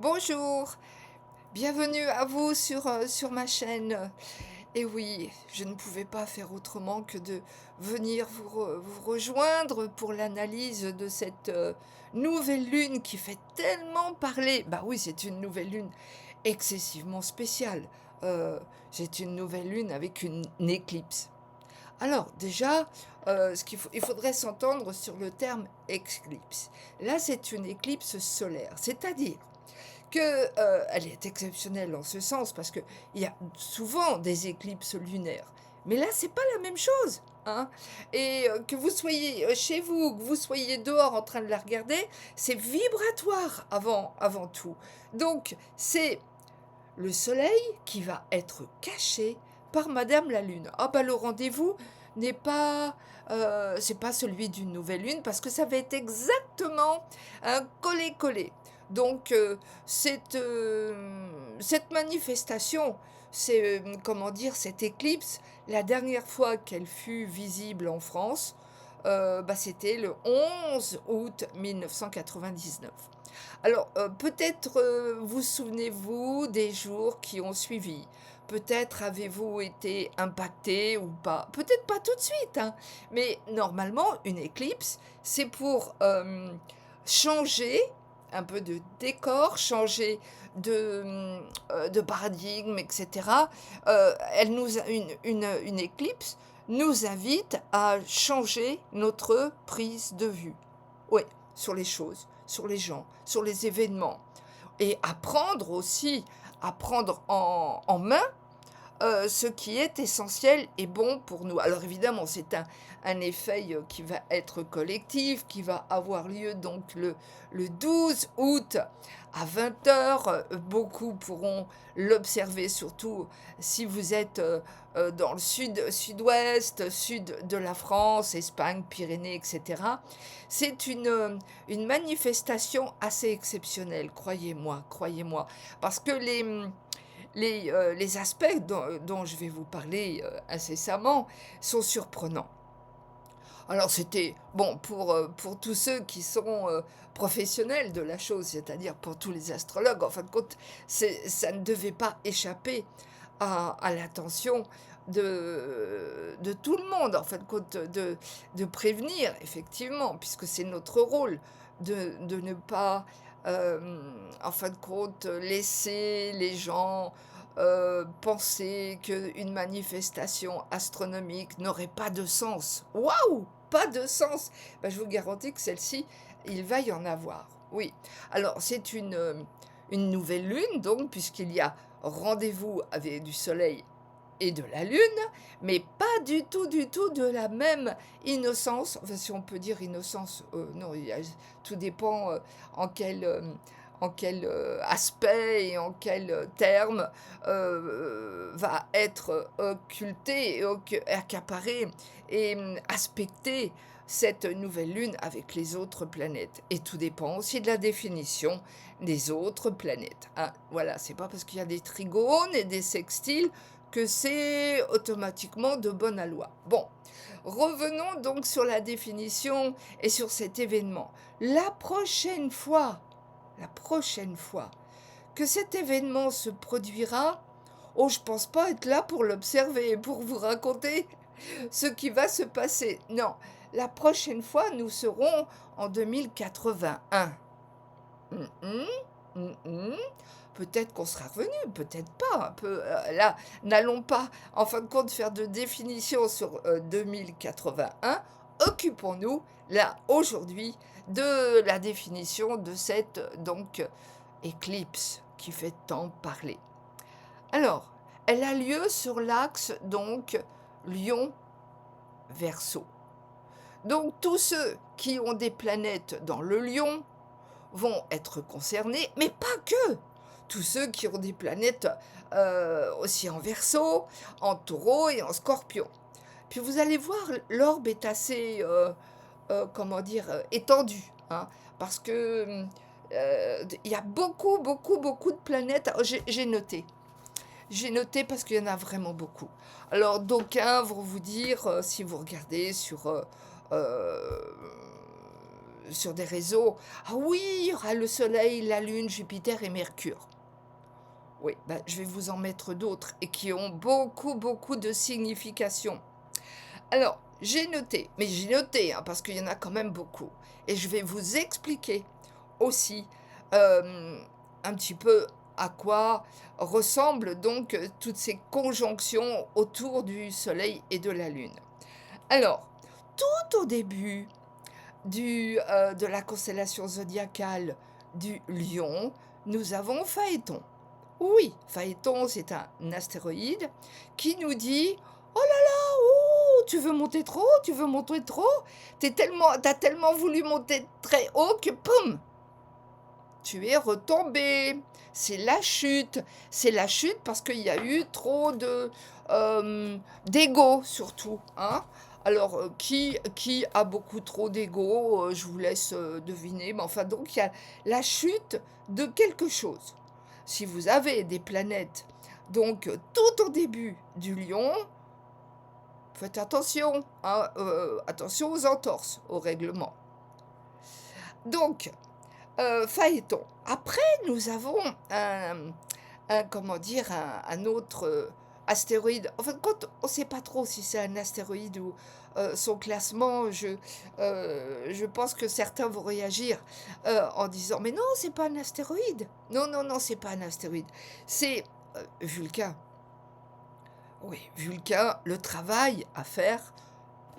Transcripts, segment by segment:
Bonjour, bienvenue à vous sur ma chaîne. Et oui, je ne pouvais pas faire autrement que de venir vous rejoindre pour l'analyse de cette nouvelle lune qui fait tellement parler. Bah oui, c'est une nouvelle lune excessivement spéciale. Euh, c'est une nouvelle lune avec une éclipse. Alors déjà, il faudrait s'entendre sur le terme éclipse. Là, c'est une éclipse solaire, c'est-à-dire que, elle est exceptionnelle en ce sens parce qu'il y a souvent des éclipses lunaires. Mais là, c'est pas la même chose, hein. Et que vous soyez chez vous, que vous soyez dehors en train de la regarder, c'est vibratoire avant tout. Donc, c'est le soleil qui va être caché par Madame la Lune. Ah bah le rendez-vous n'est pas, c'est pas celui d'une nouvelle lune parce que ça va être exactement un collé-collé. Donc cette manifestation, comment dire, cette éclipse, la dernière fois qu'elle fut visible en France, bah, c'était le 11 août 1999. Alors, peut-être vous souvenez-vous des jours qui ont suivi. Peut-être avez-vous été impacté ou pas. Peut-être pas tout de suite, hein. Mais normalement, une éclipse, c'est pour changer un peu de décor, changer de paradigme, etc. Une éclipse nous invite à changer notre prise de vue. Oui, sur les choses, sur les gens, sur les événements. Et apprendre aussi, à prendre en main ce qui est essentiel et bon pour nous. Alors évidemment, c'est un effet qui va être collectif, qui va avoir lieu donc le 12 août à 20 heures. Beaucoup pourront l'observer, surtout si vous êtes dans le sud-ouest, sud de la France, Espagne, Pyrénées, etc. C'est une manifestation assez exceptionnelle, croyez-moi, croyez-moi. Parce que les aspects dont je vais vous parler incessamment sont surprenants. Alors c'était, bon, pour tous ceux qui sont professionnels de la chose, c'est-à-dire pour tous les astrologues, en fin de compte, ça ne devait pas échapper à l'attention de tout le monde, en fin de compte, de prévenir, effectivement, puisque c'est notre rôle de ne pas, en fin de compte, laisser les gens penser qu'une manifestation astronomique n'aurait pas de sens. Waouh! Pas de sens! Ben, je vous garantis que celle-ci, il va y en avoir. Oui. Alors, c'est une nouvelle lune, donc, puisqu'il y a rendez-vous avec du Soleil et de la Lune, mais pas du tout de la même innocence. Enfin, si on peut dire innocence, non, tout dépend en quel aspect et en quel terme va être occulté et accaparé et aspecté cette nouvelle lune avec les autres planètes. Et tout dépend aussi de la définition des autres planètes, hein. Voilà, c'est pas parce qu'il y a des trigones et des sextiles que c'est automatiquement de bonne loi. Bon, revenons donc sur la définition et sur cet événement. La prochaine fois que cet événement se produira, oh, je pense pas être là pour l'observer et pour vous raconter ce qui va se passer. Non, la prochaine fois, nous serons en 2081. Mhm, mhm. Peut-être qu'on sera revenu, peut-être pas. Là, n'allons pas, en fin de compte, faire de définition sur 2081. Occupons-nous, là, aujourd'hui, de la définition de cette, donc, éclipse qui fait tant parler. Alors, elle a lieu sur l'axe, donc, Lion-Verseau. Donc, tous ceux qui ont des planètes dans le Lion vont être concernés, mais pas que. Tous ceux qui ont des planètes aussi en Verseau, en Taureau et en Scorpion. Puis vous allez voir, l'orbe est assez, comment dire, étendu, hein, parce que il y a beaucoup, beaucoup, beaucoup de planètes. Oh, j'ai noté. J'ai noté parce qu'il y en a vraiment beaucoup. Alors, d'aucuns vont vous dire, si vous regardez sur euh, sur des réseaux, ah oui, il y aura le Soleil, la Lune, Jupiter et Mercure. Oui, ben, je vais vous en mettre d'autres et qui ont beaucoup, beaucoup de signification. Alors, j'ai noté, mais j'ai noté, hein, parce qu'il y en a quand même beaucoup. Et je vais vous expliquer aussi un petit peu à quoi ressemblent donc toutes ces conjonctions autour du Soleil et de la Lune. Alors, tout au début de la constellation zodiacale du Lion, nous avons Phaéton. Oui, Phaéton, c'est un astéroïde qui nous dit: «Oh là là, ouh, tu veux monter trop? Tu veux monter trop? T'as tellement voulu monter très haut que poum! Tu es retombé. C'est la chute. C'est la chute parce qu'il y a eu trop d'ego surtout, hein. Alors, qui a beaucoup trop d'ego? Je vous laisse, deviner, mais enfin donc il y a la chute de quelque chose. Si vous avez des planètes donc tout au début du Lion, faites attention, hein, attention aux entorses au règlement. Donc Phaéton. Après, nous avons comment dire? Un autre, astéroïde. En fin de compte, on ne sait pas trop si c'est un astéroïde ou, son classement, je pense que certains vont réagir, en disant: «Mais non, c'est pas un astéroïde. Non, non, non, c'est pas un astéroïde. C'est, Vulcain». Oui, Vulcain, le travail à faire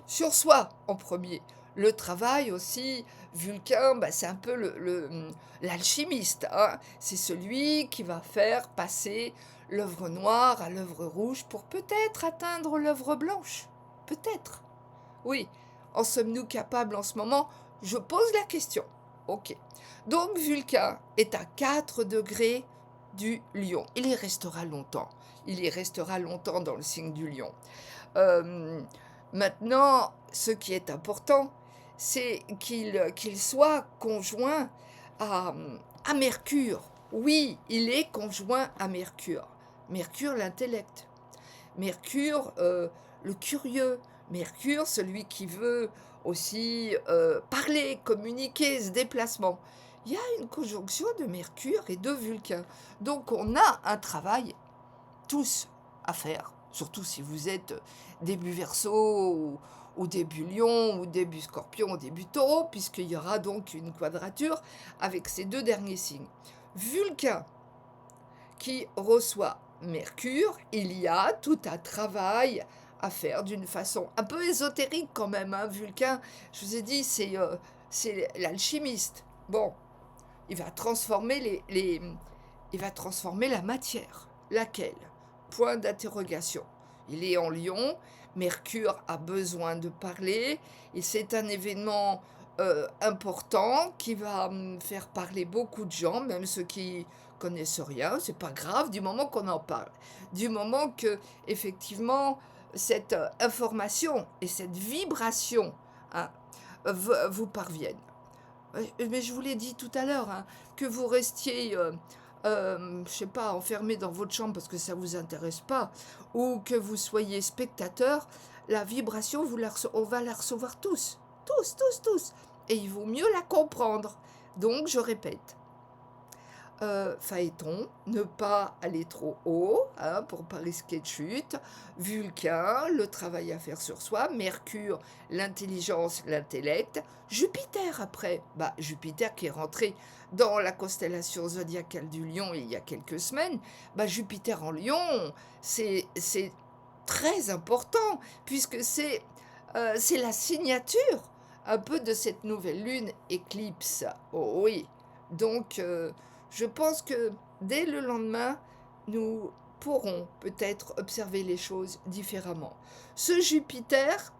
sur soi en premier. Le travail aussi, Vulcain, bah, c'est un peu l'alchimiste, hein. C'est celui qui va faire passer l'œuvre noire à l'œuvre rouge pour peut-être atteindre l'œuvre blanche. Peut-être. Oui. En sommes-nous capables en ce moment? Je pose la question. Ok. Donc Vulcain est à 4 degrés du Lion. Il y restera longtemps. Il y restera longtemps dans le signe du Lion. Euh, Maintenant, ce qui est important, c'est qu'il soit conjoint à, à Mercure. Oui, il est conjoint à Mercure. Mercure, l'intellect. Mercure, le curieux. Mercure, celui qui veut aussi parler, communiquer, se déplacement. Il y a une conjonction de Mercure et de Vulcain. Donc on a un travail tous à faire, surtout si vous êtes début Verseau ou début Lion ou début Scorpion ou début Taureau, puisqu'il y aura donc une quadrature avec ces deux derniers signes. Vulcain qui reçoit Mercure, il y a tout un travail à faire d'une façon un peu ésotérique quand même, hein. Vulcain, je vous ai dit, c'est l'alchimiste. Bon, il va transformer il va transformer la matière. Laquelle? Point d'interrogation. Il est en Lion, Mercure a besoin de parler, et c'est un événement important qui va faire parler beaucoup de gens, même ceux qui connaissent rien, c'est pas grave du moment qu'on en parle, du moment que effectivement cette information et cette vibration, hein, vous parviennent. Mais je vous l'ai dit tout à l'heure, hein, que vous restiez, je sais pas, enfermé dans votre chambre parce que ça vous intéresse pas, ou que vous soyez spectateur, la vibration, on va la recevoir tous, tous, tous, tous. Et il vaut mieux la comprendre. Donc, je répète, Phaéton, ne pas aller trop haut, hein, pour pas risquer de chute. Vulcain, le travail à faire sur soi. Mercure, l'intelligence, l'intellect. Jupiter après, bah Jupiter qui est rentré dans la constellation zodiacale du Lion il y a quelques semaines. Bah Jupiter en Lion, c'est très important puisque c'est la signature un peu de cette nouvelle lune éclipse. Oh oui, donc je pense que dès le lendemain, nous pourrons peut-être observer les choses différemment. Ce Jupiter,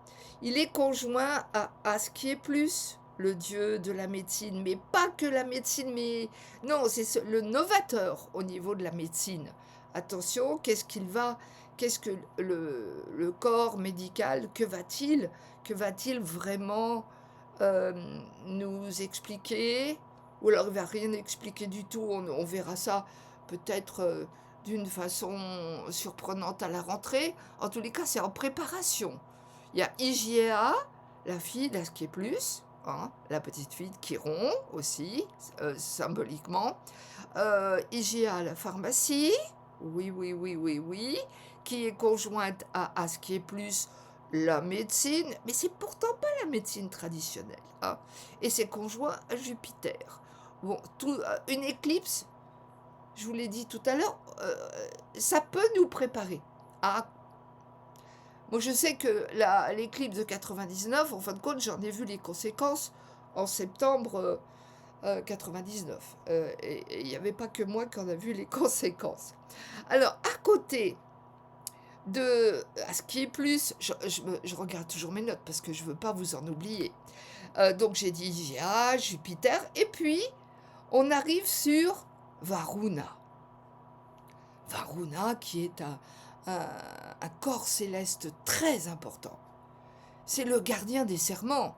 il est conjoint à ce qui est plus le dieu de la médecine, mais pas que la médecine, mais non, c'est le novateur au niveau de la médecine. Attention, qu'est-ce que le corps médical, que va-t-il vraiment euh, nous expliquer? Ou alors il va rien expliquer du tout, on verra ça peut-être d'une façon surprenante à la rentrée. En tous les cas, c'est en préparation. Il y a IGA, la fille, là, ce qui est plus. hein, la petite fille de Chiron aussi, symboliquement. Hygia, la pharmacie, oui, oui, oui, oui, oui, qui est conjointe à ce qui est plus la médecine, mais c'est pourtant pas la médecine traditionnelle, hein, et c'est conjoint à Jupiter. Bon, une éclipse, je vous l'ai dit tout à l'heure, ça peut nous préparer à... Moi, je sais que l'éclipse de 99, en fin de compte, j'en ai vu les conséquences en septembre 99. Et il n'y avait pas que moi qui en a vu les conséquences. Alors, à côté à ce qui est plus, je regarde toujours mes notes parce que je ne veux pas vous en oublier. Donc, j'ai dit Gia, Jupiter, et puis on arrive sur Varuna. Varuna, qui est un corps céleste très important. C'est le gardien des serments.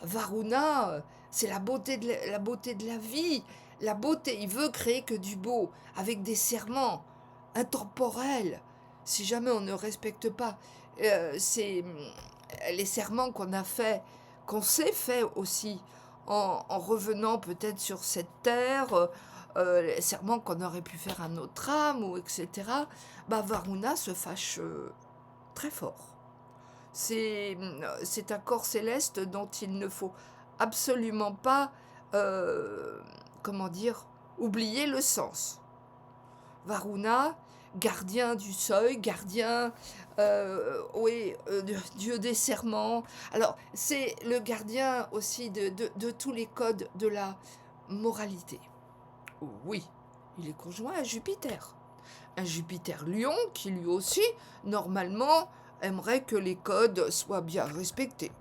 Varuna, c'est la beauté de la vie. La beauté, il veut créer que du beau, avec des serments intemporels. Si jamais on ne respecte pas les serments qu'on a faits, qu'on s'est fait aussi, en revenant peut-être sur cette terre, les serments qu'on aurait pu faire à notre âme, ou etc., bah Varuna se fâche très fort. C'est un corps céleste dont il ne faut absolument pas, comment dire, oublier le sens. Varuna, gardien du seuil, gardien, oui, dieu des serments. Alors, c'est le gardien aussi de tous les codes de la moralité. Oui, il est conjoint à Jupiter. Un Jupiter Lion qui lui aussi, normalement, aimerait que les codes soient bien respectés.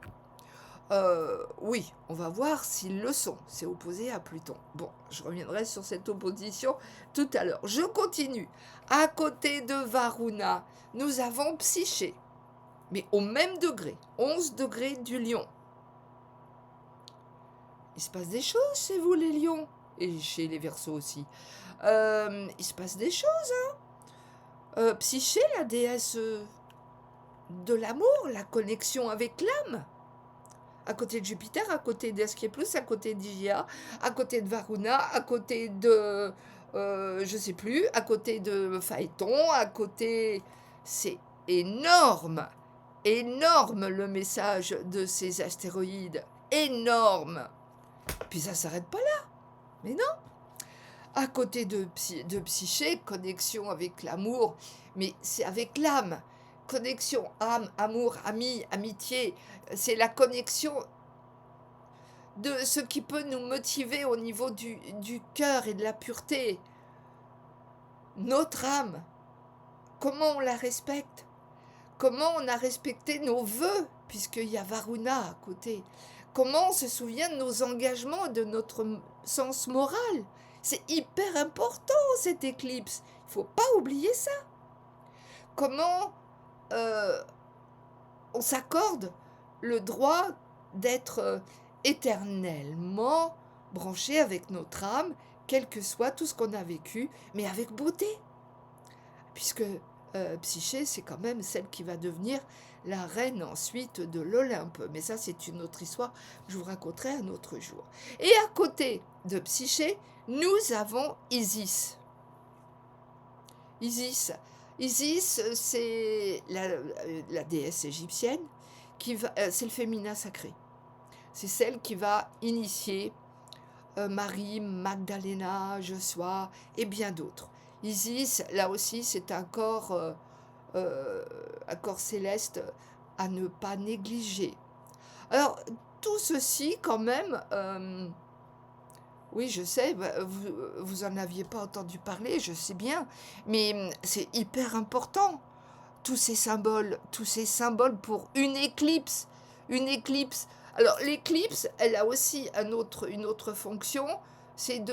Oui, on va voir s'ils le sont. C'est opposé à Pluton. Bon, je reviendrai sur cette opposition tout à l'heure. Je continue. À côté de Varuna, nous avons Psyché, mais au même degré, 11 degrés du Lion. Il se passe des choses chez vous, les lions, et chez les Verseaux aussi. Il se passe des choses, hein. Psyché, la déesse de l'amour, la connexion avec l'âme. À côté de Jupiter, à côté d'Asclepius, à côté d'Hygia, à côté de Varuna, à côté de... je sais plus, à côté de Phaéton, à côté... C'est énorme, énorme le message de ces astéroïdes, énorme. Puis ça s'arrête pas là, mais non. À côté de Psyché, connexion avec l'amour, mais c'est avec l'âme. Connexion, âme, amour, ami, amitié, c'est la connexion de ce qui peut nous motiver au niveau du cœur et de la pureté. Notre âme, comment on la respecte? Comment on a respecté nos vœux, puisqu'il y a Varuna à côté? Comment on se souvient de nos engagements, de notre sens moral? C'est hyper important, cette éclipse. Il ne faut pas oublier ça. Comment on s'accorde le droit d'être éternellement branché avec notre âme, quel que soit tout ce qu'on a vécu, mais avec beauté. Puisque Psyché, c'est quand même celle qui va devenir la reine ensuite de l'Olympe. Mais ça, c'est une autre histoire que je vous raconterai un autre jour. Et à côté de Psyché, nous avons Isis. Isis, c'est la déesse égyptienne, c'est le féminin sacré. C'est celle qui va initier Marie, Magdalena, Joshua et bien d'autres. Isis, là aussi, c'est un corps céleste à ne pas négliger. Alors, tout ceci, quand même, oui, je sais, vous en aviez pas entendu parler, je sais bien, mais c'est hyper important. Tous ces symboles pour une éclipse. Une éclipse. Alors, l'éclipse, elle a aussi une autre fonction, c'est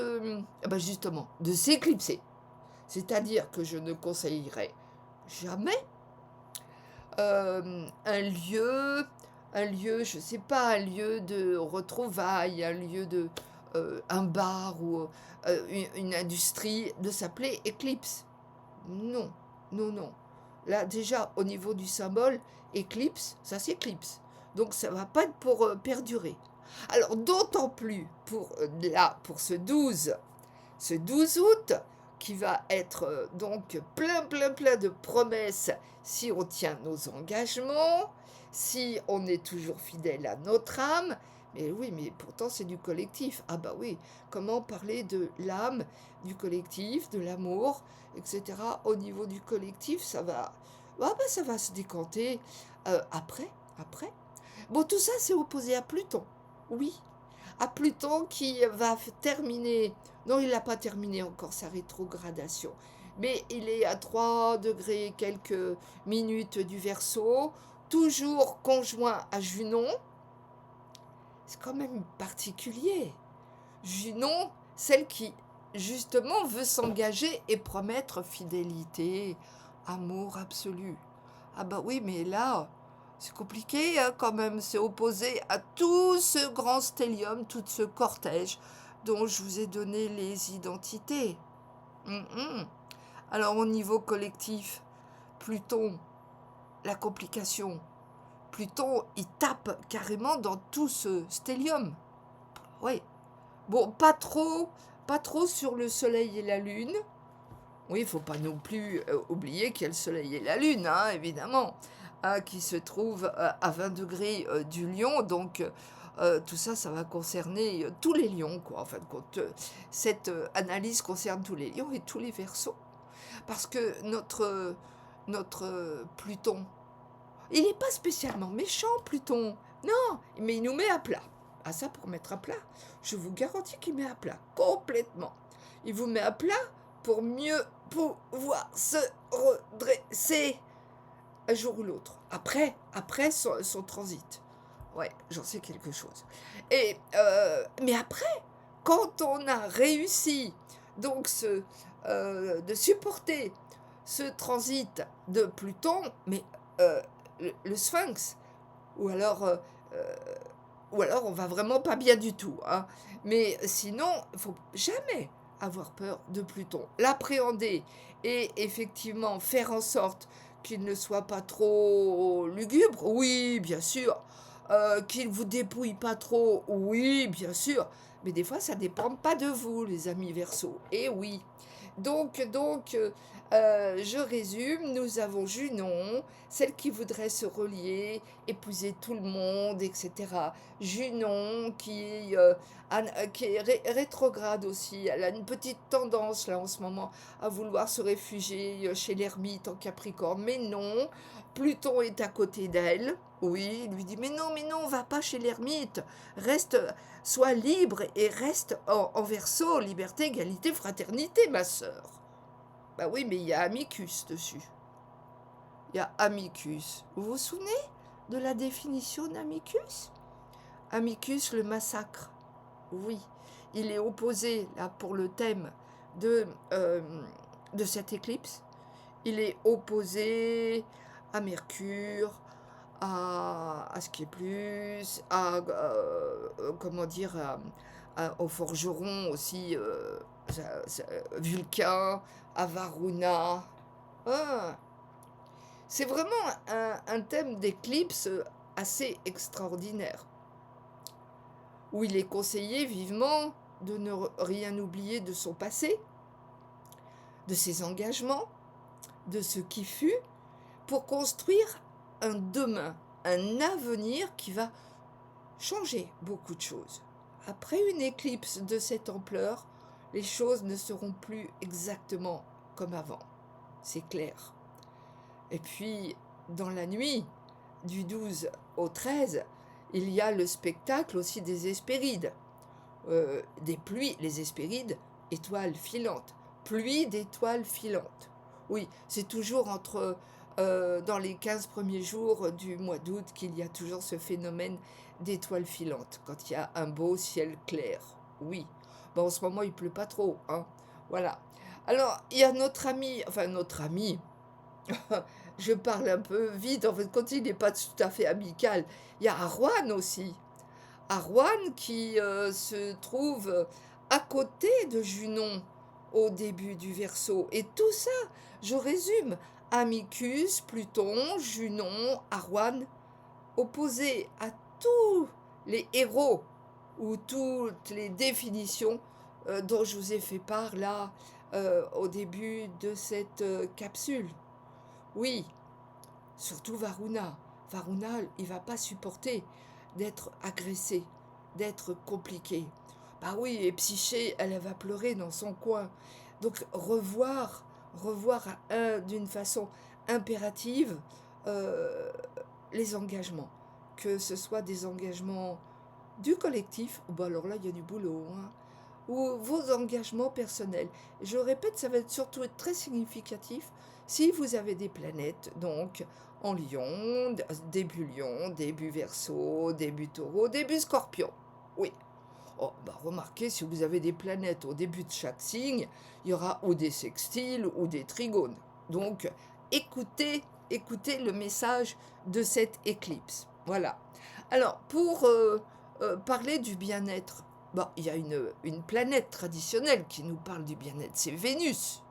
justement, de s'éclipser. C'est-à-dire que je ne conseillerais jamais un lieu, je sais pas, un lieu de retrouvailles, un bar ou une industrie, de s'appeler éclipse. Non, non, non. Là, déjà, au niveau du symbole, éclipse, ça s'éclipse. Donc, ça ne va pas être pour perdurer. Alors d'autant plus pour là, pour ce 12 août, qui va être donc plein de promesses si on tient nos engagements, si on est toujours fidèle à notre âme. Mais oui, mais pourtant c'est du collectif. Ah bah oui, comment parler de l'âme, du collectif, de l'amour, etc. Au niveau du collectif, ça va se décanter après. Bon, tout ça c'est opposé à Pluton. Oui, à Pluton qui va terminer, non, il n'a pas terminé encore sa rétrogradation, mais il est à 3 degrés quelques minutes du Verseau, toujours conjoint à Junon. C'est quand même particulier. Junon, celle qui justement veut s'engager et promettre fidélité, amour absolu. Ah bah oui, mais là, c'est compliqué hein, quand même, c'est opposé à tout ce grand stellium, tout ce cortège dont je vous ai donné les identités. Mhm. Alors au niveau collectif, Pluton, la complication. Pluton, il tape carrément dans tout ce stellium. Oui. Bon, pas trop sur le Soleil et la Lune. Oui, il ne faut pas non plus oublier qu'il y a le Soleil et la Lune, hein, évidemment, hein, qui se trouvent à 20 degrés du Lion. Donc, tout ça, ça va concerner tous les lions, quoi. En fin de compte, cette analyse concerne tous les lions et tous les Verseaux. Parce que notre Pluton, il n'est pas spécialement méchant, Pluton. Non, mais il nous met à plat. Ah ça, pour mettre à plat, je vous garantis qu'il met à plat, complètement. Il vous met à plat pour mieux pouvoir se redresser un jour ou l'autre. Après son transit. Ouais, j'en sais quelque chose. Mais après, quand on a réussi donc de supporter ce transit de Pluton, mais le Sphinx, ou alors, euh, euh, ou alors on va vraiment pas bien du tout. Hein. Mais sinon, il faut jamais avoir peur de Pluton. L'appréhender et effectivement faire en sorte qu'il ne soit pas trop lugubre, oui, bien sûr. Qu'il vous dépouille pas trop, oui, bien sûr. Mais des fois, ça dépend pas de vous, les amis Verseaux. Et oui. Je résume, nous avons Junon, celle qui voudrait se relier, épouser tout le monde, etc. Junon qui est rétrograde aussi, elle a une petite tendance là en ce moment à vouloir se réfugier chez l'ermite en Capricorne, mais non, Pluton est à côté d'elle. Oui, il lui dit mais non, va pas chez l'ermite, reste, sois libre et reste en Verseau, liberté, égalité, fraternité, ma sœur. Bah oui, mais il y a Amicus dessus. Il y a Amicus. Vous vous souvenez de la définition d'Amicus? Amicus, le massacre. Oui, il est opposé, là, pour le thème de cette éclipse. Il est opposé à Mercure, à ce qui est plus, comment dire, au forgeron aussi, Vulcain, à Varuna. Ah, c'est vraiment un thème d'éclipse assez extraordinaire, où il est conseillé vivement de ne rien oublier de son passé, de ses engagements, de ce qui fut, pour construire un demain, un avenir qui va changer beaucoup de choses. Après une éclipse de cette ampleur, les choses ne seront plus exactement comme avant. C'est clair. Et puis, dans la nuit, du 12 au 13, il y a le spectacle aussi des Hespérides. Des pluies, les Hespérides, étoiles filantes. Pluie d'étoiles filantes. Oui, c'est toujours dans les 15 premiers jours du mois d'août qu'il y a toujours ce phénomène d'étoiles filantes, quand il y a un beau ciel clair. Oui. Bon, en ce moment, il pleut pas trop, hein. Voilà. Alors, il y a notre ami, je parle un peu vite, en fait, quand il n'est pas tout à fait amical. Il y a Arwan aussi. Arwan qui se trouve à côté de Junon au début du Verseau. Et tout ça, je résume, Amicus, Pluton, Junon, Arwan, opposés à tous les héros ou toutes les définitions dont je vous ai fait part là au début de cette capsule. Oui, surtout Varuna. Varuna, il va pas supporter d'être agressé, d'être compliqué. Bah oui, et Psyché, elle va pleurer dans son coin. Donc revoir d'une façon impérative euh, les engagements. Que ce soit des engagements du collectif, bon alors là il y a du boulot, hein, ou vos engagements personnels. Je répète, ça va être surtout être très significatif si vous avez des planètes, donc en Lion, début Verseau, début Taureau, début Scorpion. Oui. Oh, bah remarquez, si vous avez des planètes au début de chaque signe, il y aura ou des sextiles ou des trigones. Donc, écoutez le message de cette éclipse. Voilà. Alors, pour parler du bien-être, bah, il y a une planète traditionnelle qui nous parle du bien-être, c'est Vénus.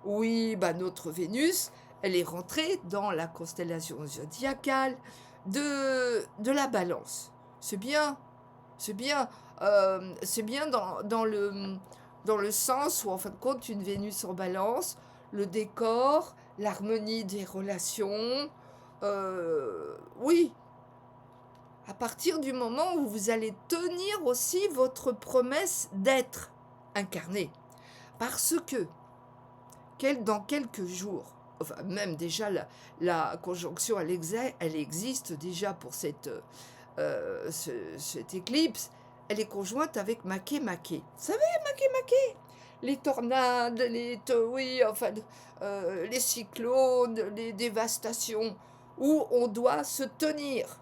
Oui, bah, notre Vénus, elle est rentrée dans la constellation zodiacale de la Balance. C'est bien, c'est bien dans le sens où, en fin de compte, une Vénus en Balance, le décor, l'harmonie des relations, oui, à partir du moment où vous allez tenir aussi votre promesse d'être incarné. Parce que, dans quelques jours, enfin même déjà la conjonction, elle existe déjà pour cette éclipse, elle est conjointe avec Maké Maké. Vous savez, Maké Maké, les tornades, oui, enfin, les cyclones, les dévastations, où on doit se tenir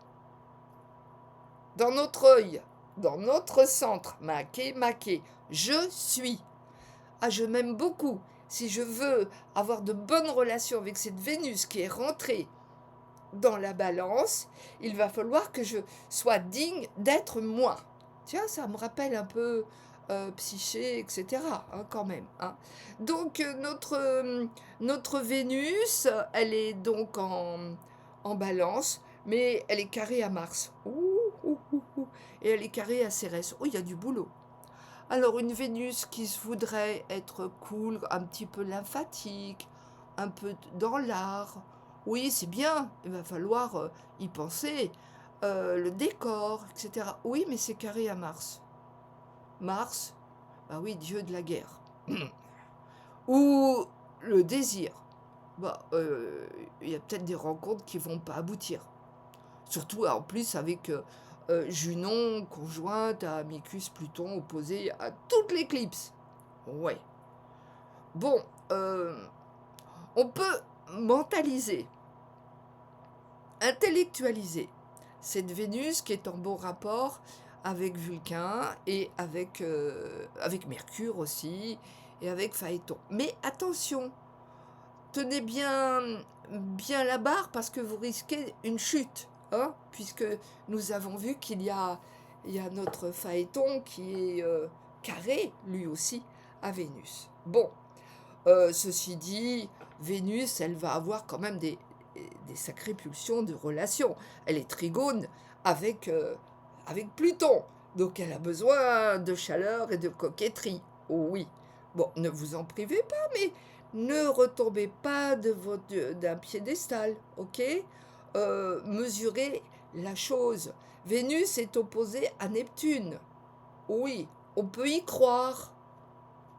dans notre œil, dans notre centre. Maké Maké, je suis. Ah, je m'aime beaucoup. Si je veux avoir de bonnes relations avec cette Vénus qui est rentrée dans la balance, il va falloir que je sois digne d'être moi. Tiens, ça me rappelle un peu Psyché, etc. Hein, quand même. Hein. Donc notre Vénus, elle est donc en balance, mais elle est carrée à Mars. Et elle est carrée à Cérès. Oh, il y a du boulot. Alors une Vénus qui se voudrait être cool, un petit peu lymphatique, un peu dans l'art, oui c'est bien, il va falloir y penser, le décor, etc. Oui mais c'est carré à Mars. Mars, bah oui, dieu de la guerre. Ou le désir. Bah, y a peut-être des rencontres qui vont pas aboutir. Surtout en plus avec Junon conjointe à Amicus Pluton opposé à toute l'éclipse. Ouais. Bon, on peut mentaliser, intellectualiser cette Vénus qui est en bon rapport avec Vulcain et avec Mercure aussi et avec Phaéton. Mais attention, tenez bien la barre parce que vous risquez une chute, hein, puisque nous avons vu il y a notre Phaéton qui est carré, lui aussi, à Vénus. Bon, ceci dit, Vénus, elle va avoir quand même des sacrées pulsions de relations. Elle est trigone avec Pluton, donc elle a besoin de chaleur et de coquetterie. Oh oui. Bon, ne vous en privez pas, mais ne retombez pas d'un piédestal, ok. Mesurez la chose. Vénus est opposée à Neptune. Oui, on peut y croire,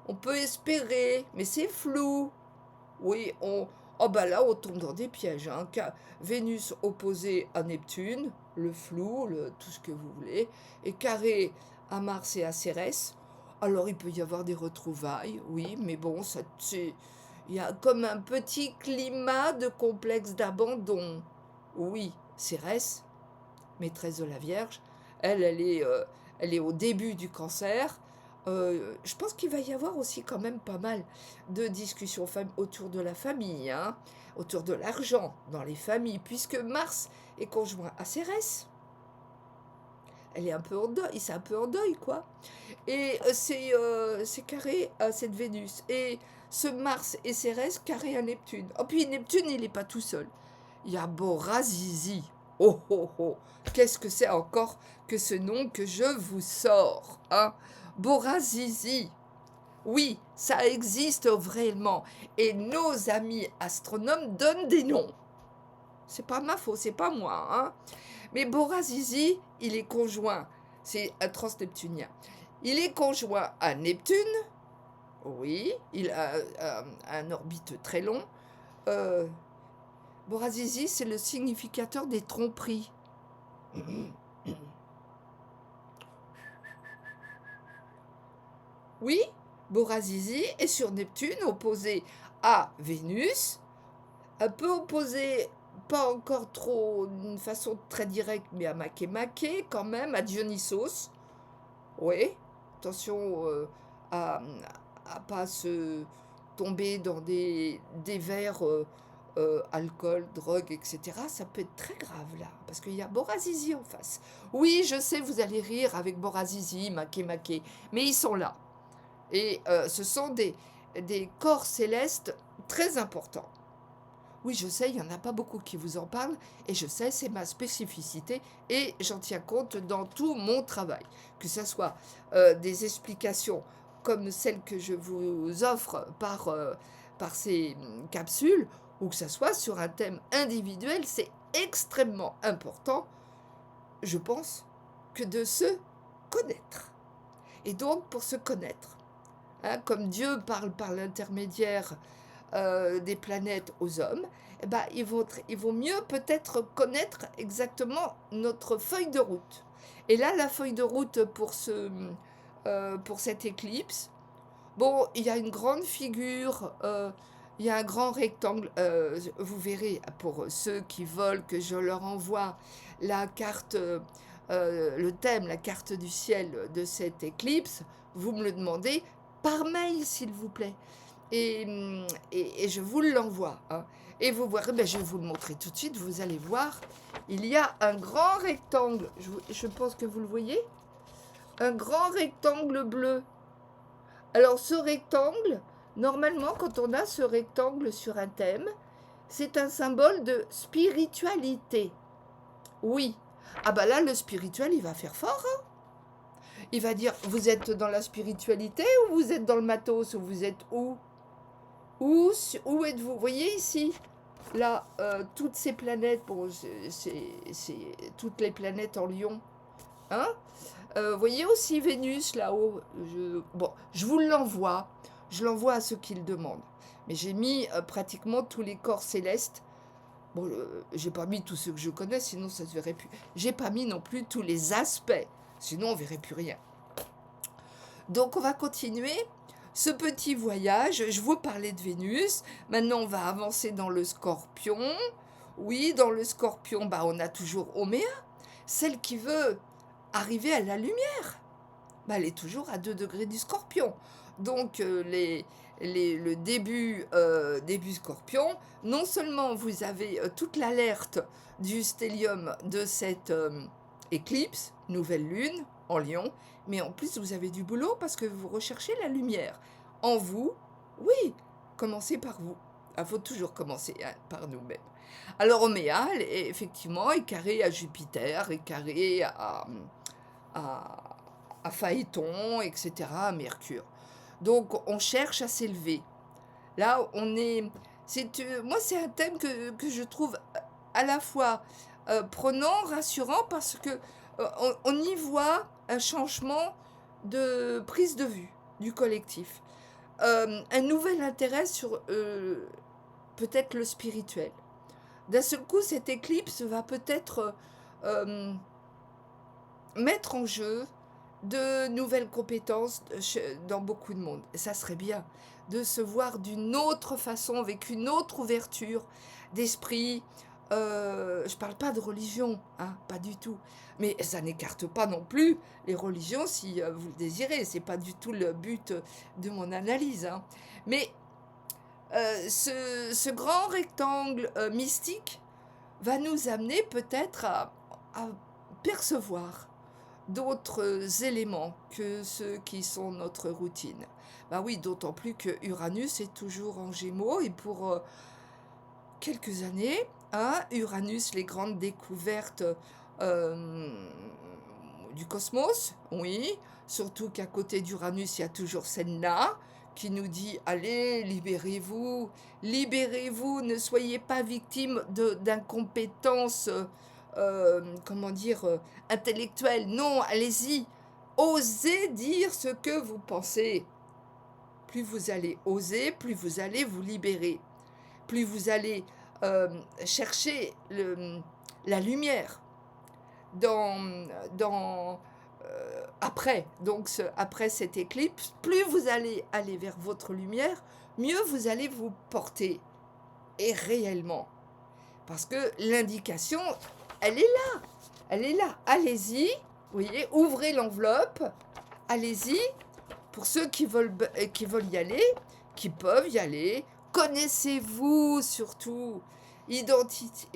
on peut espérer, mais c'est flou. Oui, oh bah là, on tombe dans des pièges. Hein. Vénus opposée à Neptune, le flou, tout ce que vous voulez, et carré à Mars et à Cérès. Alors, il peut y avoir des retrouvailles, oui, mais bon, il y a comme un petit climat de complexe d'abandon. Oui, Cérès, maîtresse de la Vierge, elle est au début du cancer. Je pense qu'il va y avoir aussi quand même pas mal de discussions autour de la famille, hein, autour de l'argent dans les familles, puisque Mars est conjoint à Cérès. Elle est un peu en deuil, c'est un peu en deuil, quoi. Et c'est carré à cette Vénus. Et ce Mars et Cérès carré à Neptune. Oh, puis Neptune, il n'est pas tout seul. Il y a Bora Zizi. Oh, oh, oh, qu'est-ce que c'est encore que ce nom que je vous sors, hein? Bora Zizi. Oui, ça existe vraiment. Et nos amis astronomes donnent des noms. C'est pas ma faute, c'est pas moi, hein? Mais Bora Zizi, il est conjoint, c'est un transneptunien. Il est conjoint à Neptune, oui, il a un orbite très long. Euh, Bora Zizi, c'est le significateur des tromperies. Oui, Bora Zizi est sur Neptune, opposé à Vénus, un peu opposé, pas encore trop d'une façon très directe, mais à Makemake quand même, à Dionysos. Oui, attention à, à pas se tomber dans des verres alcool, drogue, etc. Ça peut être très grave là, parce qu'il y a Bora Zizi en face. Oui, je sais, vous allez rire avec Bora Zizi, Makemake, mais ils sont là. Et ce sont des corps célestes très importants. Oui, je sais, il n'y en a pas beaucoup qui vous en parlent, et je sais, c'est ma spécificité, et j'en tiens compte dans tout mon travail. Que ce soit des explications comme celles que je vous offre par ces capsules, ou que ce soit sur un thème individuel, c'est extrêmement important, je pense, que de se connaître. Et donc, pour se connaître, hein, comme Dieu parle par l'intermédiaire des planètes aux hommes, eh ben, ils vont mieux peut-être connaître exactement notre feuille de route. Et là, la feuille de route pour cette éclipse, bon, il y a une grande figure, il y a un grand rectangle. Vous verrez, pour ceux qui veulent que je leur envoie la carte, le thème, la carte du ciel de cette éclipse, vous me le demandez par mail, s'il vous plaît. Et je vous l'envoie, hein. Et vous verrez, ben, je vais vous le montrer tout de suite, vous allez voir, il y a un grand rectangle, je pense que vous le voyez, un grand rectangle bleu. Alors ce rectangle, normalement quand on a ce rectangle sur un thème, c'est un symbole de spiritualité. Oui. Ah bah là, le spirituel, il va faire fort, hein. Il va dire, vous êtes dans la spiritualité ou vous êtes dans le matos, ou vous êtes où? Où êtes-vous? Vous voyez ici, là, toutes ces planètes, bon, c'est toutes les planètes en lion, hein? Vous voyez aussi Vénus là-haut. Bon, je vous l'envoie. Je l'envoie à ceux qui le demandent. Mais j'ai mis pratiquement tous les corps célestes. Bon, j'ai pas mis tous ceux que je connais, sinon ça se verrait plus. J'ai pas mis non plus tous les aspects, sinon on verrait plus rien. Donc on va continuer ce petit voyage. Je vous parlais de Vénus. Maintenant on va avancer dans le Scorpion. Oui, dans le Scorpion, bah, on a toujours Oméa, celle qui veut arriver à la lumière. Bah, elle est toujours à 2 degrés du Scorpion. Donc le début Scorpion, non seulement vous avez toute l'alerte du stellium de cette éclipse, nouvelle lune en Lion, mais en plus vous avez du boulot parce que vous recherchez la lumière. En vous, oui, commencez par vous. Il faut toujours commencer, hein, par nous-mêmes. Alors Oméa, effectivement, est carré à Jupiter, est carré à, à Phaéton, etc., à Mercure. Donc on cherche à s'élever. Là, moi, c'est un thème que je trouve à la fois prenant, rassurant, parce que on y voit un changement de prise de vue du collectif. Un nouvel intérêt sur peut-être le spirituel. D'un seul coup, cette éclipse va peut-être mettre en jeu de nouvelles compétences dans beaucoup de monde. Et ça serait bien de se voir d'une autre façon, avec une autre ouverture d'esprit. Je parle pas de religion, hein, pas du tout. Mais ça n'écarte pas non plus les religions si vous le désirez. C'est pas du tout le but de mon analyse, hein. Mais ce grand rectangle mystique va nous amener peut-être à percevoir d'autres éléments que ceux qui sont notre routine. Bah oui, d'autant plus que Uranus est toujours en Gémeaux et pour quelques années, hein, Uranus, les grandes découvertes euh, du cosmos, oui. Surtout qu'à côté d'Uranus, il y a toujours Senna qui nous dit, allez, libérez-vous, ne soyez pas victime d'incompétences, comment dire, intellectuelles. Non, allez-y, osez dire ce que vous pensez. Plus vous allez oser, plus vous allez vous libérer, plus vous allez euh, chercher la lumière dans après, donc après cette éclipse, plus vous allez aller vers votre lumière, mieux vous allez vous porter. Et réellement, parce que l'indication, elle est là, elle est là. Allez-y, vous voyez, ouvrez l'enveloppe, allez-y. Pour ceux qui veulent y aller, qui peuvent y aller, connaissez-vous surtout, identifiez-vous,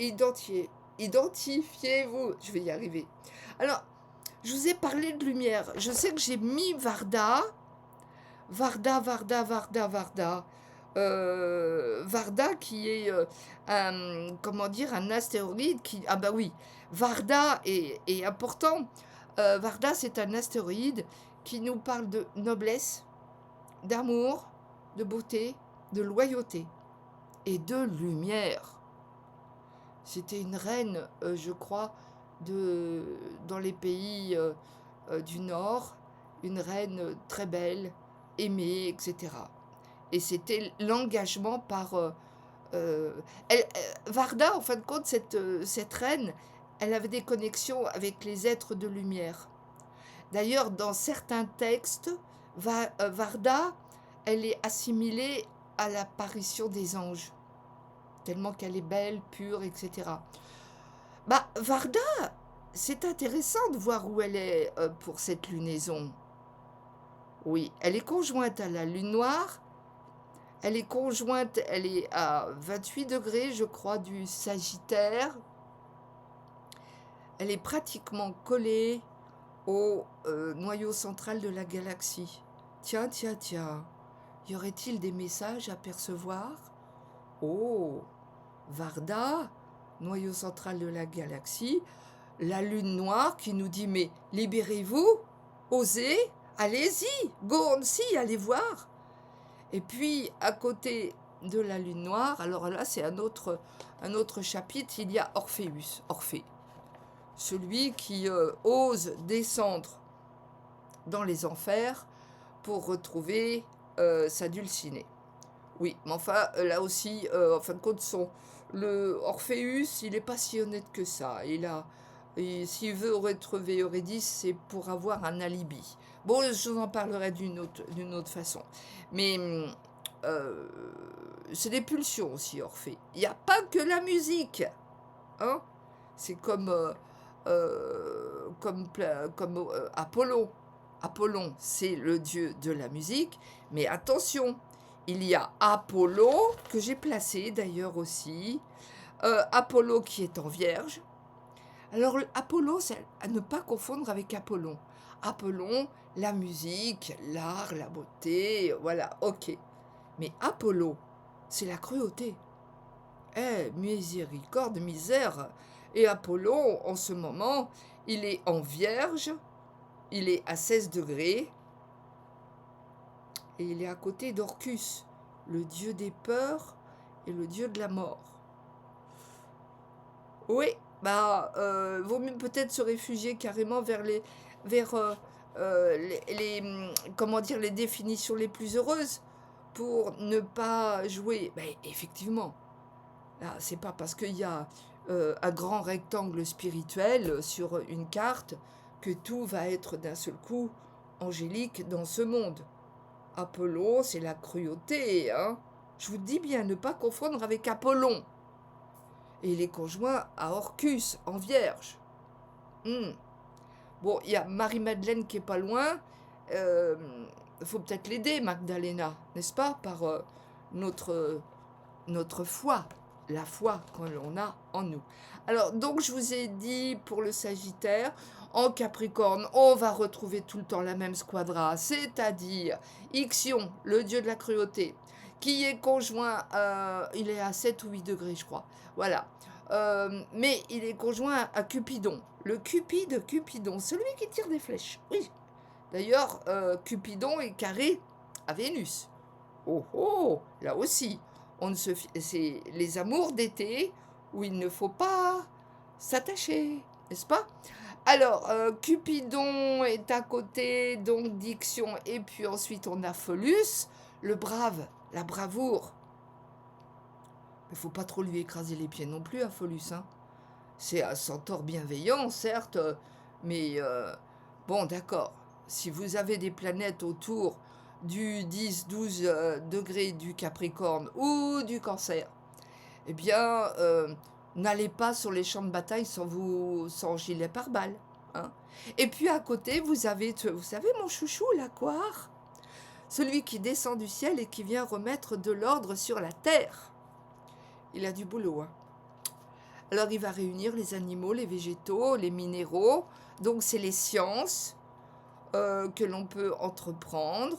je vais y arriver. Alors, je vous ai parlé de lumière, je sais que j'ai mis Varda, Varda qui est comment dire, un astéroïde qui, ah bah oui, Varda est important. Varda, c'est un astéroïde qui nous parle de noblesse, d'amour, de beauté, de loyauté et de lumière. C'était une reine, je crois, dans les pays du Nord, une reine très belle, aimée, etc. Et c'était l'engagement par... Varda, en fin de compte, cette reine, elle avait des connexions avec les êtres de lumière. D'ailleurs, dans certains textes, Varda, elle est assimilée à l'apparition des anges, tellement qu'elle est belle, pure, etc. Bah, Varda, c'est intéressant de voir où elle est pour cette lunaison. Oui, elle est conjointe à la lune noire. Elle est conjointe, elle est à 28 degrés, je crois, du Sagittaire. Elle est pratiquement collée au noyau central de la galaxie. Tiens, tiens, tiens, y aurait-il des messages à percevoir? Oh, Varda, noyau central de la galaxie, la lune noire qui nous dit mais libérez-vous, osez, allez-y, go on see, allez voir. Et puis à côté de la lune noire, alors là c'est un autre chapitre, il y a Orphée, celui qui ose descendre dans les enfers pour retrouver sa dulcinée. Oui, mais enfin, là aussi, en fin de compte, le Orpheus, il n'est pas si honnête que ça. S'il veut retrouver Eurydice, c'est pour avoir un alibi. Bon, je vous en parlerai d'une autre façon. Mais euh, c'est des pulsions aussi, Orphée. Il n'y a pas que la musique. Hein, c'est comme Apollon. Apollon, c'est le dieu de la musique, mais attention, il y a Apollo, que j'ai placé d'ailleurs aussi, Apollo qui est en vierge. Alors Apollo, c'est à ne pas confondre avec Apollon. Apollon, la musique, l'art, la beauté, voilà, ok. Mais Apollo, c'est la cruauté. Eh, miséricorde, misère. Et Apollon, en ce moment, il est en vierge, il est à 16 degrés, et il est à côté d'Orcus, le dieu des peurs et le dieu de la mort. Oui, bah, vaut mieux peut-être se réfugier carrément vers comment dire, les définitions les plus heureuses pour ne pas jouer. Ben, effectivement, là, c'est pas parce qu'il y a un grand rectangle spirituel sur une carte que tout va être d'un seul coup angélique dans ce monde. Apollon, c'est la cruauté, hein. Je vous dis bien, ne pas confondre avec Apollon. Et il est conjoint à Orcus, en vierge. Bon, il y a Marie-Madeleine qui est pas loin. Il faut peut-être l'aider, Magdalena, n'est-ce pas? Par notre foi, la foi qu'on a en nous. Alors, donc, je vous ai dit pour le Sagittaire, en Capricorne, on va retrouver tout le temps la même squadra, c'est-à-dire Ixion, le dieu de la cruauté, qui est conjoint, il est à 7 ou 8 degrés, je crois. Voilà. mais il est conjoint à Cupidon. Le Cupidon, celui qui tire des flèches. Oui. D'ailleurs, Cupidon est carré à Vénus. Oh oh, là aussi, c'est les amours d'été où il ne faut pas s'attacher, n'est-ce pas? Alors, Cupidon est à côté, donc Diction, et puis ensuite on a Phallus, le brave, la bravoure. Il ne faut pas trop lui écraser les pieds non plus à Phallus, hein. C'est un centaure bienveillant, certes, mais bon, d'accord. Si vous avez des planètes autour du 10-12 degrés du Capricorne ou du Cancer, eh bien, n'allez pas sur les champs de bataille sans gilet pare-balles, hein. Et puis à côté, vous savez mon chouchou, l'aquare, celui qui descend du ciel et qui vient remettre de l'ordre sur la terre. Il a du boulot, hein. Alors il va réunir les animaux, les végétaux, les minéraux. Donc c'est les sciences que l'on peut entreprendre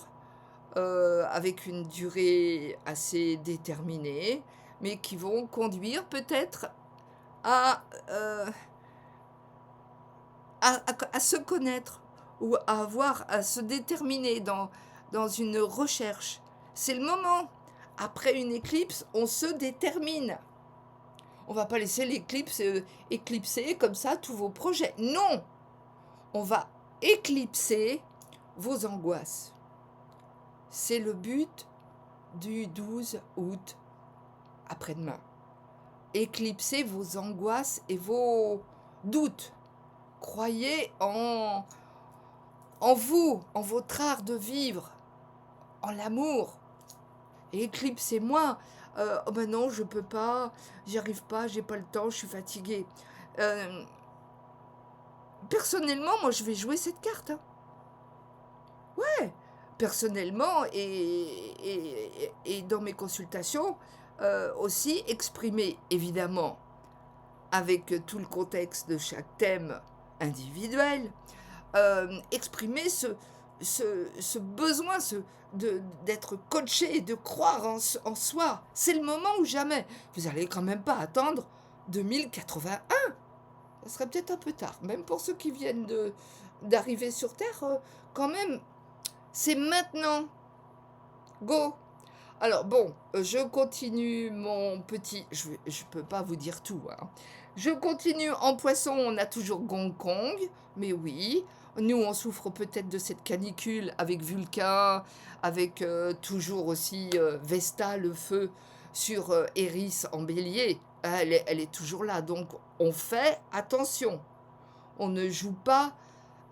avec une durée assez déterminée, mais qui vont conduire peut-être à, à se connaître ou à se déterminer dans une recherche. C'est le moment. Après une éclipse, on se détermine. On va pas laisser l'éclipse éclipser comme ça tous vos projets. Non, on va éclipser vos angoisses. C'est le but du 12 août, après-demain. Éclipser vos angoisses et vos doutes. Croyez en vous, en votre art de vivre, en l'amour. Et éclipsez-moi. Oh ben non, je peux pas, j'y arrive pas, j'ai pas le temps, je suis fatiguée. Personnellement, moi, je vais jouer cette carte, hein. Ouais, personnellement et dans mes consultations, aussi exprimer, évidemment, avec tout le contexte de chaque thème individuel, exprimer ce besoin d'être coaché, de croire en soi. C'est le moment ou jamais. Vous n'allez quand même pas attendre 2081. Ça serait peut-être un peu tard. Même pour ceux qui viennent d'arriver sur Terre, quand même, c'est maintenant. Go! Alors bon, je continue mon petit... Je ne peux pas vous dire tout, hein. Je continue en poisson, on a toujours Gong Kong, mais oui, nous on souffre peut-être de cette canicule avec Vulcain, avec toujours aussi Vesta, le feu, sur Eris en bélier. Elle est toujours là, donc on fait attention. On ne joue pas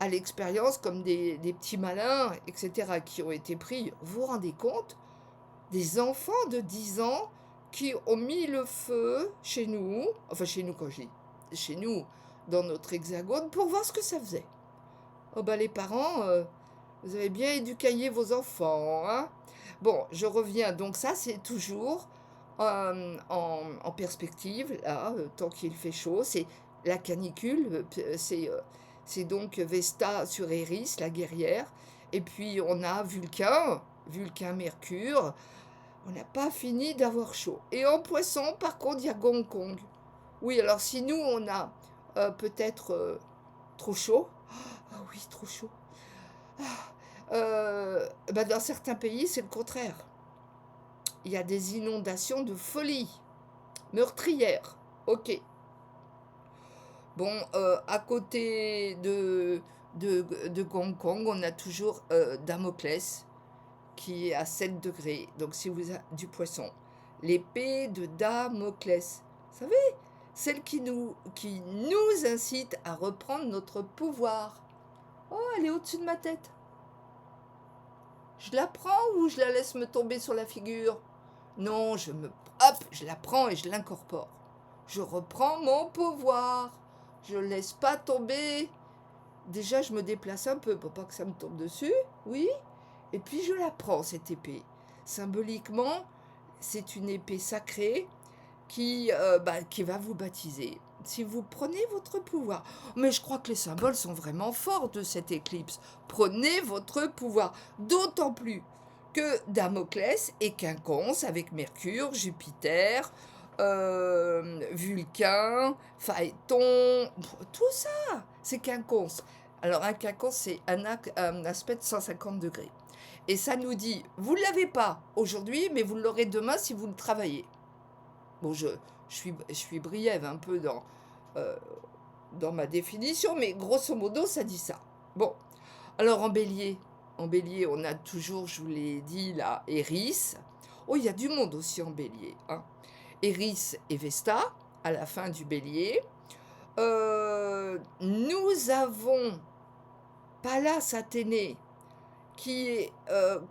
à l'expérience comme des petits malins, etc., qui ont été pris. Vous vous rendez compte? Des enfants de 10 ans qui ont mis le feu chez nous, enfin chez nous quand je dis, chez nous, dans notre hexagone, pour voir ce que ça faisait. Oh ben les parents, vous avez bien éduqué vos enfants, hein. Bon, je reviens, donc ça c'est toujours en perspective, là, tant qu'il fait chaud, c'est la canicule, c'est donc Vesta sur Eris, la guerrière, et puis on a Vulcain, Mercure. On n'a pas fini d'avoir chaud. Et en poisson, par contre, il y a Gong Kong. Oui, alors si nous, on a peut-être trop chaud. Ah oui, trop chaud. Ben dans certains pays, c'est le contraire. Il y a des inondations de folie, meurtrières. Ok. Bon, à côté de Gong Kong, on a toujours Damoclès, qui est à 7 degrés. Donc, si vous avez du poisson, l'épée de Damoclès, vous savez, celle qui nous incite à reprendre notre pouvoir. Oh, elle est au-dessus de ma tête. Je la prends ou je la laisse me tomber sur la figure? Non, je la prends et je l'incorpore. Je reprends mon pouvoir. Je ne laisse pas tomber. Déjà, je me déplace un peu pour pas que ça me tombe dessus. Oui. Et puis je la prends, cette épée. Symboliquement, c'est une épée sacrée qui va vous baptiser. Si vous prenez votre pouvoir. Mais je crois que les symboles sont vraiment forts de cette éclipse. Prenez votre pouvoir. D'autant plus que Damoclès est quinconce avec Mercure, Jupiter, Vulcain, Phaéton, tout ça, c'est quinconce. Alors un quinconce, c'est un aspect de 150 degrés. Et ça nous dit, vous ne l'avez pas aujourd'hui, mais vous l'aurez demain si vous le travaillez. Bon, je suis briève un peu euh, dans ma définition, mais grosso modo, ça dit ça. Bon, alors en bélier, on a toujours, je vous l'ai dit, là, Eris. Oh, il y a du monde aussi en bélier, hein. Eris et Vesta, à la fin du bélier. Nous avons Pallas Athénée, qui est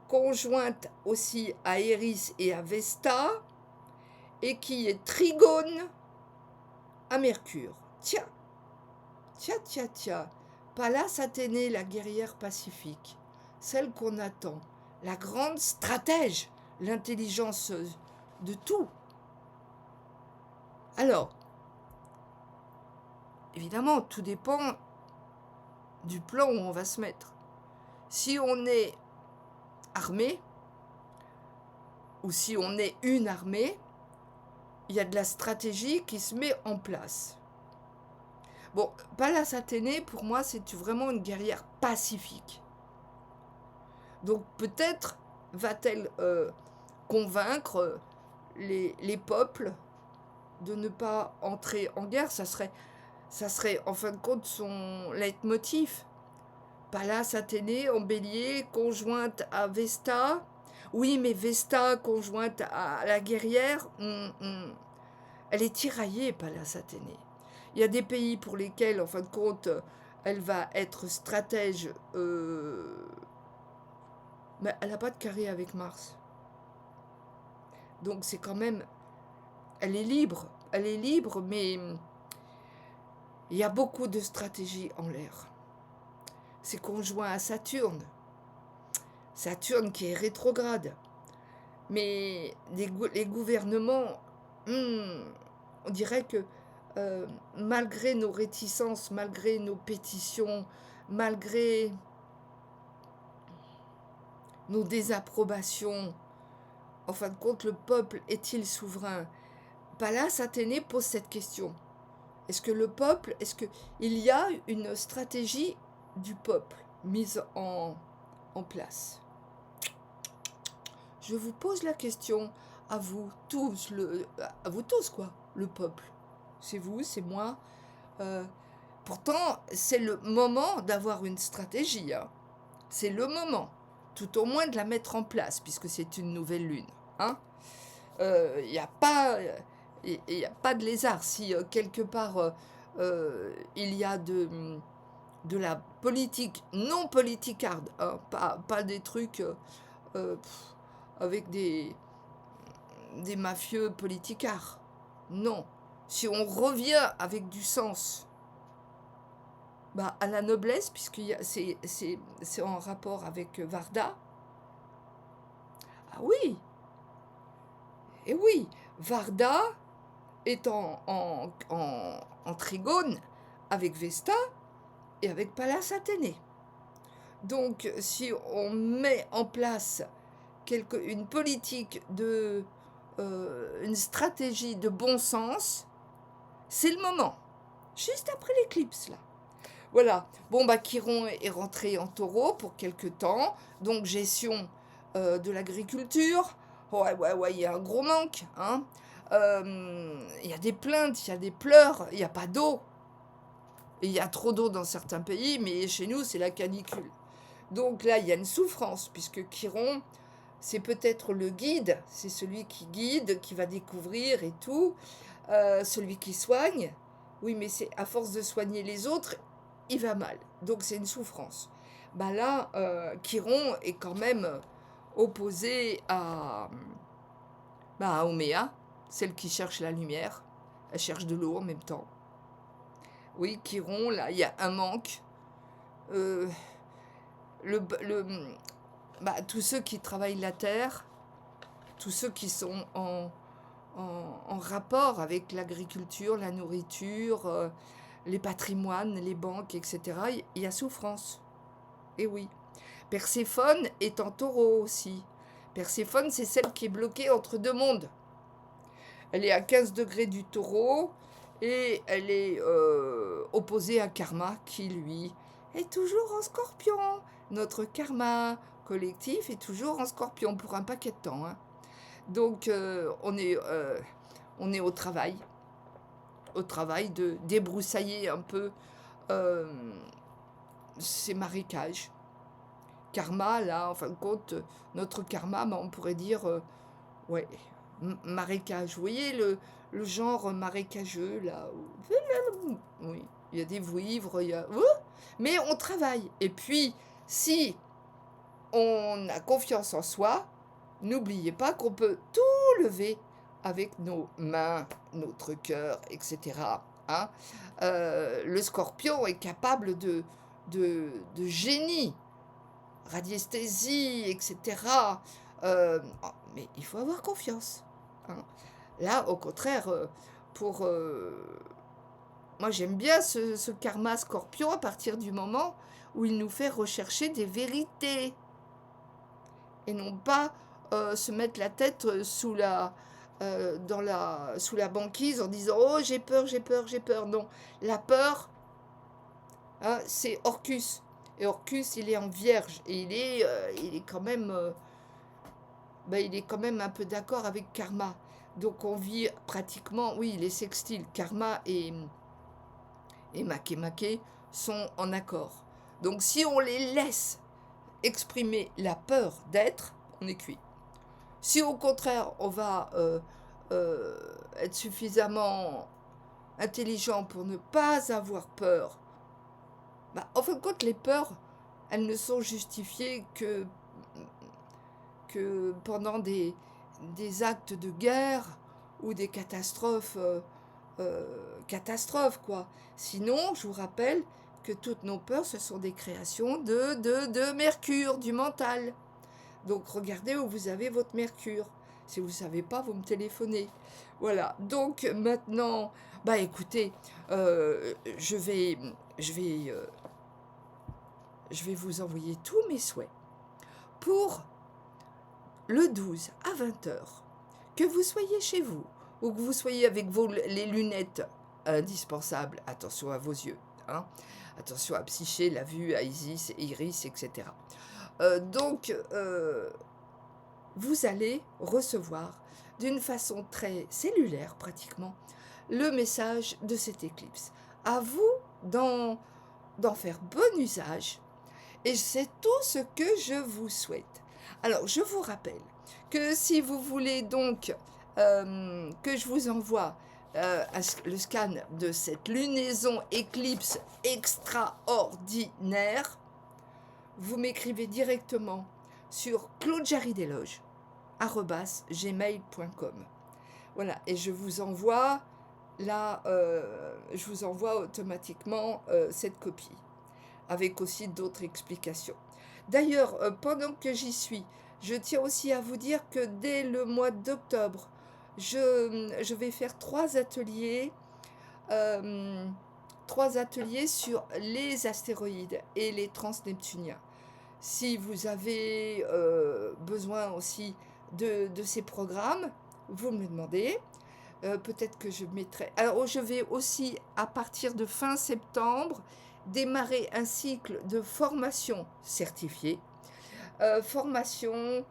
conjointe aussi à Eris et à Vesta, et qui est trigone à Mercure. Tiens, tiens, tiens, tiens. Pallas Athénée, la guerrière pacifique, celle qu'on attend, la grande stratège, l'intelligence de tout. Alors, évidemment, tout dépend du plan où on va se mettre. Si on est armé, ou si on est une armée, il y a de la stratégie qui se met en place. Bon, Pallas Athénée, pour moi, c'est vraiment une guerrière pacifique. Donc peut-être va-t-elle convaincre les peuples de ne pas entrer en guerre. Ça serait en fin de compte son leitmotiv. Pallas Athénée en bélier, conjointe à Vesta. Oui, mais Vesta, conjointe à la guerrière, elle est tiraillée, Pallas Athénée. Il y a des pays pour lesquels, en fin de compte, elle va être stratège, mais elle n'a pas de carré avec Mars. Donc c'est quand même... Elle est libre, mais il y a beaucoup de stratégies en l'air. C'est conjoint à Saturne. Saturne qui est rétrograde. Mais les gouvernements, on dirait que malgré nos réticences, malgré nos pétitions, malgré nos désapprobations, en fin de compte, le peuple est-il souverain? Pallas Athénée pose cette question. Est-ce que le peuple, est-ce qu'il y a une stratégie du peuple mise en place? Je vous pose la question à vous tous, le peuple. C'est vous, c'est moi. Pourtant, c'est le moment d'avoir une stratégie, hein. C'est le moment, tout au moins de la mettre en place, puisque c'est une nouvelle lune, hein. Il n'y a pas, de lézard. Si quelque part il y a de la politique non politicarde, hein, pas des trucs avec des mafieux politicards. Non. Si on revient avec du sens à la noblesse, puisque c'est en rapport avec Varda. Ah oui, et oui, Varda est en trigone avec Vesta et avec Pallas Athénée. Donc, si on met en place une politique une stratégie de bon sens, c'est le moment. Juste après l'éclipse, là. Voilà. Bon, Chiron est rentré en taureau pour quelque temps. Donc, gestion de l'agriculture. Ouais, il y a un gros manque, hein. Il y a des plaintes, il y a des pleurs, il n'y a pas d'eau. Il y a trop d'eau dans certains pays, mais chez nous, c'est la canicule. Donc là, il y a une souffrance, puisque Chiron, c'est peut-être le guide, c'est celui qui guide, qui va découvrir et tout, celui qui soigne. Oui, mais c'est à force de soigner les autres, il va mal. Donc c'est une souffrance. Là, Chiron est quand même opposé à Ouméa, celle qui cherche la lumière. Elle cherche de l'eau en même temps. Oui, Chiron, là, il y a un manque. Tous ceux qui travaillent la terre, tous ceux qui sont en rapport avec l'agriculture, la nourriture, les patrimoines, les banques, etc., il y a souffrance. Et oui. Perséphone est en taureau aussi. Perséphone, c'est celle qui est bloquée entre deux mondes. Elle est à 15 degrés du taureau et elle est opposée à Karma qui, lui, est toujours en scorpion. Notre karma collectif est toujours en scorpion pour un paquet de temps, hein. Donc, on est au travail de débroussailler un peu euh, ces marécages. Karma, là, en fin de compte, notre karma, on pourrait dire, ouais, marécage. Vous voyez le genre marécageux, là oui, il y a des vouivres, il y a... mais on travaille. Et puis, si on a confiance en soi, n'oubliez pas qu'on peut tout lever avec nos mains, notre cœur, etc. Hein. Le scorpion est capable de génie, radiesthésie, etc. Mais il faut avoir confiance. Hein. Là, au contraire, pour... moi, j'aime bien ce karma scorpion à partir du moment où il nous fait rechercher des vérités et non pas se mettre la tête sous sous la banquise en disant oh j'ai peur, j'ai peur, j'ai peur. Non, la peur, hein, c'est Orcus. Et Orcus, il est en vierge et il est quand même, il est quand même un peu d'accord avec karma. Donc on vit pratiquement, oui, les sextiles, karma et Makemake sont en accord. Donc si on les laisse exprimer la peur d'être, on est cuit. Si au contraire, on va être suffisamment intelligent pour ne pas avoir peur, en fin de compte, les peurs, elles ne sont justifiées que pendant des actes de guerre ou des catastrophes, quoi. Sinon, je vous rappelle que toutes nos peurs, ce sont des créations de Mercure, du mental. Donc regardez où vous avez votre Mercure. Si vous ne savez pas, vous me téléphonez. Voilà. Donc maintenant, écoutez, je vais vous envoyer tous mes souhaits pour le 12 à 20 heures. Que vous soyez chez vous ou que vous soyez avec les lunettes indispensables. Attention à vos yeux. Hein. Attention à Psyché, la vue, à Isis, Iris, etc. Donc, vous allez recevoir d'une façon très cellulaire pratiquement le message de cette éclipse. À vous d'en faire bon usage et c'est tout ce que je vous souhaite. Alors, je vous rappelle que si vous voulez donc que je vous envoie le scan de cette lunaison éclipse extraordinaire, vous m'écrivez directement sur claudejarideloge@gmail.com. Voilà, et je vous envoie automatiquement cette copie, avec aussi d'autres explications. D'ailleurs, pendant que j'y suis, je tiens aussi à vous dire que dès le mois d'octobre, je vais faire 3 ateliers sur les astéroïdes et les transneptuniens. Si vous avez besoin aussi de ces programmes, vous me le demandez. Peut-être que je mettrai... Alors, je vais aussi, à partir de fin septembre, démarrer un cycle de formation certifiée. Formation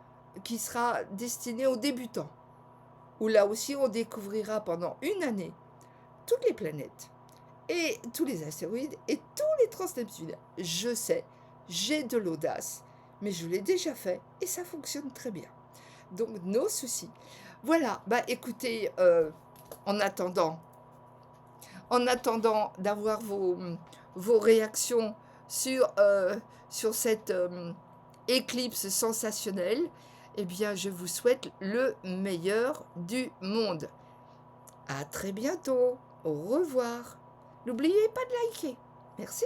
qui sera destinée aux débutants. Où là aussi, on découvrira pendant une année toutes les planètes et tous les astéroïdes et tous les transneptuniens. Je sais, j'ai de l'audace, mais je l'ai déjà fait et ça fonctionne très bien. Donc, nos soucis. Voilà, écoutez, en attendant d'avoir vos réactions sur cette éclipse sensationnelle, eh bien, je vous souhaite le meilleur du monde. À très bientôt. Au revoir. N'oubliez pas de liker. Merci.